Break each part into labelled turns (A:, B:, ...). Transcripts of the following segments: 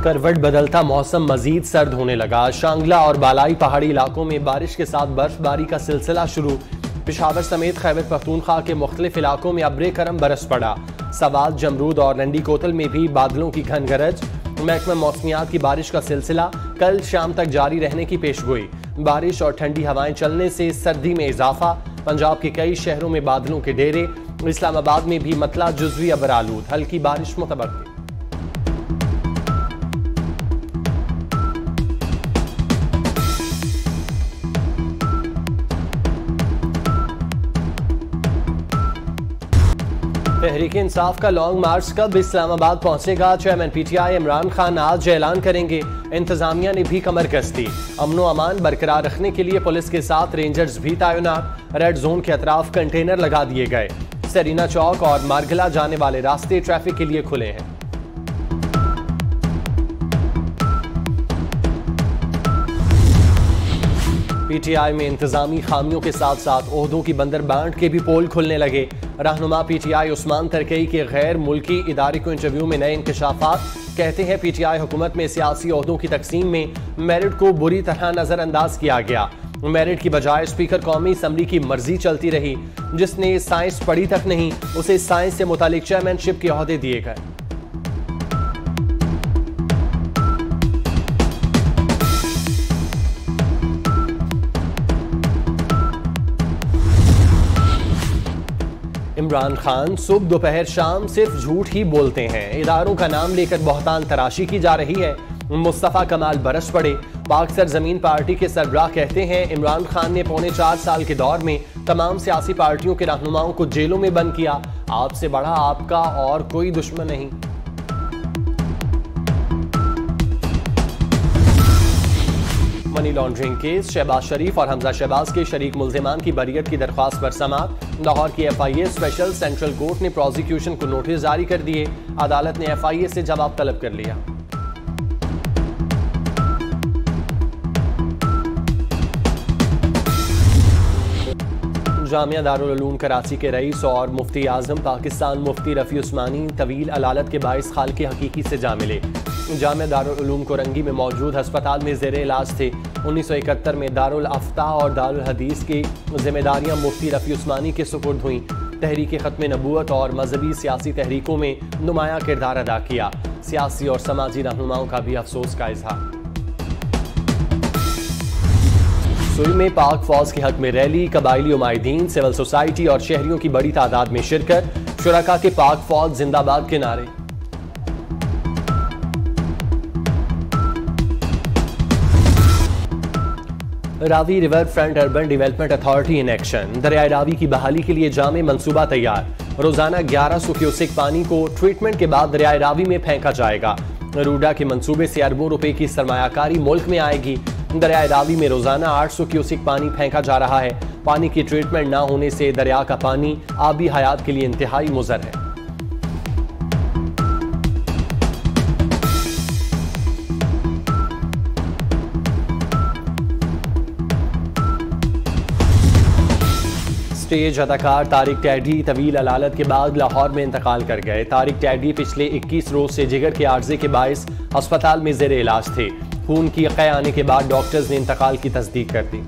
A: करवट बदलता मौसम मजीद सर्द होने लगा। शांगला और बालाई पहाड़ी इलाकों में बारिश के साथ बर्फबारी का सिलसिला शुरू। पेशावर समेत खैबर पख्तूनख्वा के मुख्तलिफ इलाकों में अब्रे करम बरस पड़ा। सवात, जमरूद और नंदी कोतल में भी बादलों की घन गरज। महकमा मौसमियात की बारिश का सिलसिला कल शाम तक जारी रहने की पेशगोई। बारिश और ठंडी हवाएं चलने से सर्दी में इजाफा। पंजाब के कई शहरों में बादलों के डेरे। इस्लामाबाद में भी मतला जुज़वी अबरालूद, हल्की बारिश मुतवक्किल। तहरीक इंसाफ का लॉन्ग मार्च कब इस्लामाबाद पहुंचेगा? चेयरमैन पीटीआई इमरान खान आज ऐलान करेंगे। इंतजामिया ने भी कमर कस दी। अमनो अमान बरकरार रखने के लिए पुलिस के साथ रेंजर्स भी तैनात। रेड जोन के अतराफ कंटेनर लगा दिए गए। सरीना चौक और मारगला जाने वाले रास्ते ट्रैफिक के लिए खुले हैं। पीटीआई में इंतजामी खामियों के साथ साथ ओहदों की बंदर बांट के भी पोल खुलने लगे। रहनुमा पीटीआई उस्मान तरकई के गैर मुल्की इदारे को इंटरव्यू में नए इंकशाफात। कहते हैं पीटीआई हुकूमत में सियासी ओहदों की तकसीम में मेरिट को बुरी तरह नजरअंदाज किया गया। मेरिट की बजाय स्पीकर कौमी असम्बली की मर्जी चलती रही। जिसने साइंस पढ़ी तक नहीं, उसे साइंस से मुतालिक चेयरमैनशिप के ओहदे दिए गए। इमरान खान सुबह दोपहर शाम सिर्फ झूठ ही बोलते हैं। इदारों का नाम लेकर बहतान तराशी की जा रही है। मुस्तफा कमाल बरस पड़े। पाक सरजमीन पार्टी के सरबराह कहते हैं इमरान खान ने पौने 4 साल के दौर में तमाम सियासी पार्टियों के रहनुमाओं को जेलों में बंद किया। आपसे बड़ा आपका और कोई दुश्मन नहीं। मनी लॉन्ड्रिंग केस, शहबाज शरीफ और हमजा शहबाज के शरीक मुल्जिमान की बरियत की दरख्वास्त पर समाअत। लाहौर की FIA स्पेशल सेंट्रल कोर्ट ने प्रोसिक्यूशन को नोटिस जारी कर दिए। अदालत ने FIA से जवाब तलब कर लिया। जामिया दारुल उलूम कराची के रईस और मुफ्ती आजम पाकिस्तान मुफ्ती रफ़ी उस्मानी तवील अलालत के बाइस खाल के हकीकी से जा मिले। जामिया दारुल उलूम कोरंगी में मौजूद अस्पताल में ज़ेरे इलाज थे। 1971 में दारुल अफ्ता और दारुल हदीस की जिम्मेदारियां मुफ्ती रफ़ी उस्मानी के सुपुर्द हुई। तहरीक ख़त्म नबूवत और मजहबी सियासी तहरीकों में नुमाया किरदार अदा किया। सियासी और समाजी रहनुमाओं का भी अफसोस का इजहार। सुई में पाक फौज के हक में रैली, कबायली उमाइदीन, सिविल सोसाइटी और शहरियों की बड़ी तादाद में शिरकत। शुरका के पाक फौज जिंदाबाद के नारे। Ravi river front urban development authority in action. दरियाए रावी की बहाली के लिए जामे मंसूबा तैयार। रोजाना 1100 क्यूसेक पानी को ट्रीटमेंट के बाद दरियाए रावी में फेंका जाएगा। रूडा के मंसूबे से अरबों रुपए की सरमायाकारी मुल्क में आएगी। दरियाए रावी में रोजाना 800 क्यूसेक पानी फेंका जा रहा है। पानी की ट्रीटमेंट न होने से दरिया का पानी आबी हयात के लिए इंतहाई मुज़र है। स्टेज अदाकार तारिक टैडी तवील अलालत के बाद लाहौर में इंतकाल कर गए। तारिक टैडी पिछले 21 रोज से जिगर के आर्जे के बायस अस्पताल में जेर इलाज थे। खून की क़य आने के बाद डॉक्टर्स ने इंतकाल की तस्दीक कर दी।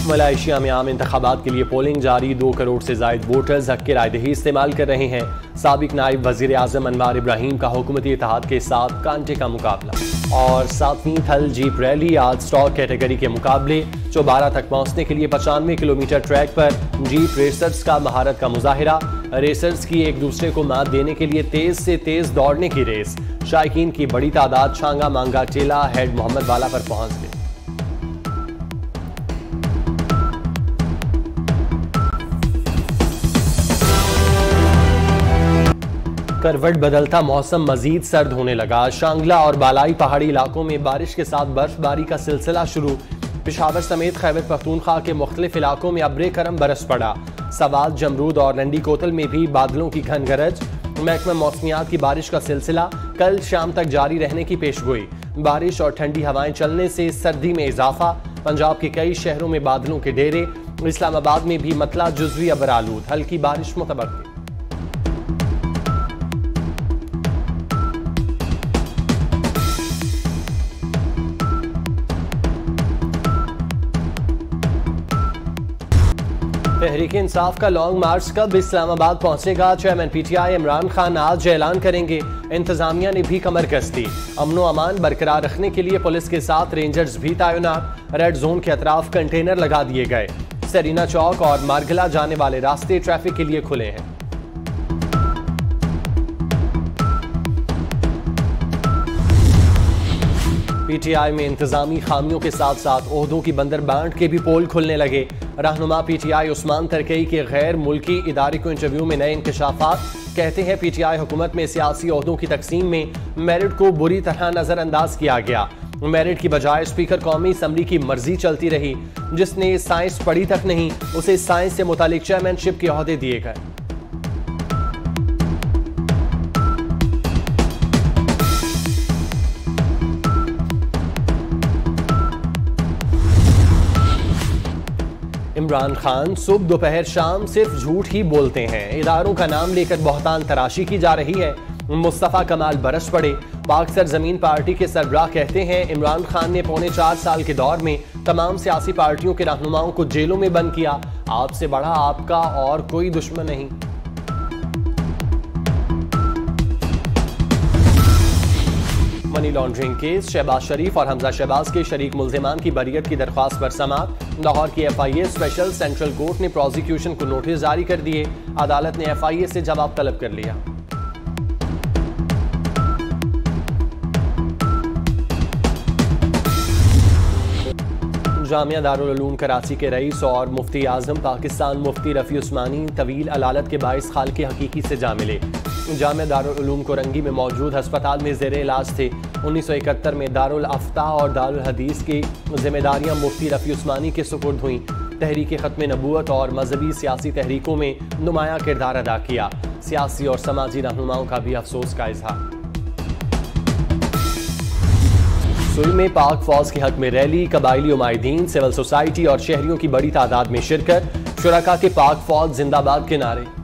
A: मलेशिया में आम इंतखाबात के लिए पोलिंग जारी। 2 करोड़ से जायद वोटर्स हक की रायदही इस्तेमाल कर रहे हैं। साबिक नायब वजीर आजम अनवार इब्राहिम का हुकूमती इत्तेहाद के साथ कांटे का मुकाबला। और 7वीं थल जीप रैली आज स्टॉक कैटेगरी के मुकाबले। चौबारा तक पहुंचने के लिए 95 किलोमीटर ट्रैक पर जीप रेसर्स का महारत का मुजाहिरा। रेसर्स की एक दूसरे को मात देने के लिए तेज से तेज दौड़ने की रेस। शायकीन की बड़ी तादाद छांगा मांगा टेला हेड मोहम्मद वाला पर पहुंच गई। करवट बदलता मौसम मजीद सर्द होने लगा। शांगला और बालाई पहाड़ी इलाकों में बारिश के साथ बर्फबारी का सिलसिला शुरू। पेशावर समेत खैबर पख्तूनख्वा के मुख्तलिफ इलाकों में अब्रे करम बरस पड़ा। सवात, जमरूद और नंदी कोतल में भी बादलों की घन गरज। महकमा मौसमियात की बारिश का सिलसिला कल शाम तक जारी रहने की पेशगोई। बारिश और ठंडी हवाएं चलने से सर्दी में इजाफा। पंजाब के कई शहरों में बादलों के डेरे। इस्लामाबाद में भी मतला जुज़वी अबरालूद, हल्की बारिश मुतवक्किल। तहरीक इंसाफ का लॉन्ग मार्च कब इस्लामाबाद पहुंचेगा? चेयरमैन पीटीआई इमरान खान आज ऐलान करेंगे। इंतजामिया ने भी कमर कस दी। अमनो अमान बरकरार रखने के लिए पुलिस के साथ रेंजर्स भी तैनात। रेड जोन के अतराफ कंटेनर लगा दिए गए। सरीना चौक और मारगला जाने वाले रास्ते ट्रैफिक के लिए खुले हैं। पीटीआई में इंतजामी खामियों के साथ साथ ओहदों की बंदर बांट के भी पोल खुलने लगे। रहनुमा पीटीआई उस्मान तरकई के गैर मुल्की इदारे को इंटरव्यू में नए इंकशाफात। कहते हैं पीटीआई हुकूमत में सियासी ओहदों की तकसीम में मेरिट को बुरी तरह नजरअंदाज किया गया। मेरिट की बजाय स्पीकर कौमी असम्बली की मर्जी चलती रही। जिसने साइंस पढ़ी तक नहीं, उसे साइंस से मुतालिक चेयरमैनशिप के ओहदे दिए गए। इमरान खान सुबह दोपहर शाम सिर्फ झूठ ही बोलते हैं। इदारों का नाम लेकर बहतान तराशी की जा रही है। मुस्तफा कमाल बरस पड़े। पाक सरजमीन पार्टी के सरबराह कहते हैं इमरान खान ने पौने 4 साल के दौर में तमाम सियासी पार्टियों के रहनुमाओं को जेलों में बंद किया। आपसे बड़ा आपका और कोई दुश्मन नहीं। मनी लॉन्ड्रिंग केस शहबाज शरीफ और हमजा शहबाज के शरीक मुल्जिमान की बरीयत की दरख्वास्त पर समाअत। लाहौर की FIA स्पेशल सेंट्रल कोर्ट ने प्रोसिक्यूशन को नोटिस जारी कर दिए। अदालत ने FIA से जवाब तलब कर लिया। जामिया दारुल उलूम कराची के रईस और मुफ्ती आजम पाकिस्तान मुफ्ती रफ़ी उस्मानी तवील अलालत के बाइस खाल के हकीकी से जा मिले। जामिया दारुल उलूम कोरंगी में मौजूद अस्पताल में ज़ेरे इलाज थे। 1971 में दारुल अफ्ता और दारुल हदीस की जिम्मेदारियां मुफ्ती रफ़ी उस्मानी के सुपुर्द हुई। तहरीक ख़त्म नबूवत और मजहबी सियासी तहरीकों में नुमाया किरदार अदा किया। सियासी और समाजी रहनुमाओं का भी अफसोस का इजहार। सुई में पाक फौज के हक में रैली। कबायली उमाइदीन, सिविल सोसाइटी और शहरियों की बड़ी तादाद में शिरकत। शुरका के पाक फौज जिंदाबाद के नारे।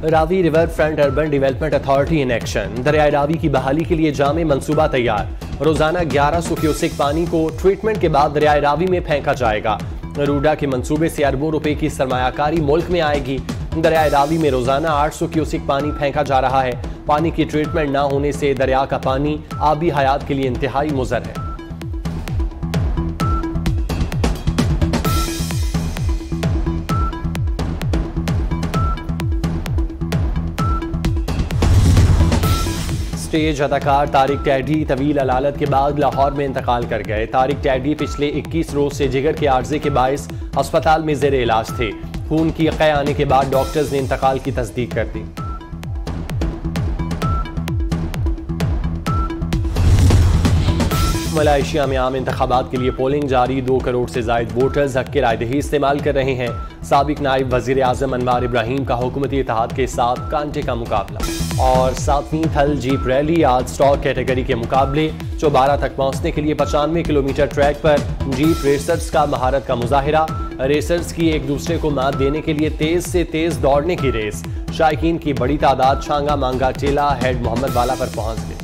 A: Ravi river front urban development authority in action. दरियाए रावी की बहाली के लिए जामे मंसूबा तैयार। रोजाना 1100 क्यूसेक पानी को ट्रीटमेंट के बाद दरियाए रावी में फेंका जाएगा। रूडा के मंसूबे से अरबों रुपए की सरमायाकारी मुल्क में आएगी। दरियाए रावी में रोजाना 800 क्यूसेक पानी फेंका जा रहा है। पानी की ट्रीटमेंट न होने से दरिया का पानी आबी हयात के लिए इंतहाई मुज़र है। स्टेज अदाकार तारिक टैडी तवील अलालत के बाद लाहौर में इंतकाल कर गए। तारिक टैडी पिछले 21 रोज से जिगर के आर्जे के बायस अस्पताल में ज़ेरे इलाज थे। खून की क़ै आने के बाद डॉक्टर्स ने इंतकाल की तस्दीक कर दी। मलेशिया में आम इंतखाबात के लिए पोलिंग जारी। 2 करोड़ से जायद वोटर्स हक के रायदही इस्तेमाल कर रहे हैं। साबिक नायब वजीर आजम अनवार इब्राहिम का हुकूमती इत्तेहाद के साथ कांटे का मुकाबला। और 7वीं थल जीप रैली आज स्टॉक कैटेगरी के मुकाबले। चौबारा तक पहुंचने के लिए 95 किलोमीटर ट्रैक पर जीप रेसर्स का महारत का मुजाहिरा। रेसर्स की एक दूसरे को मात देने के लिए तेज से तेज दौड़ने की रेस। शायकीन की बड़ी तादाद छांगा मांगा टेला हेड मोहम्मद वाला पर पहुंच गई।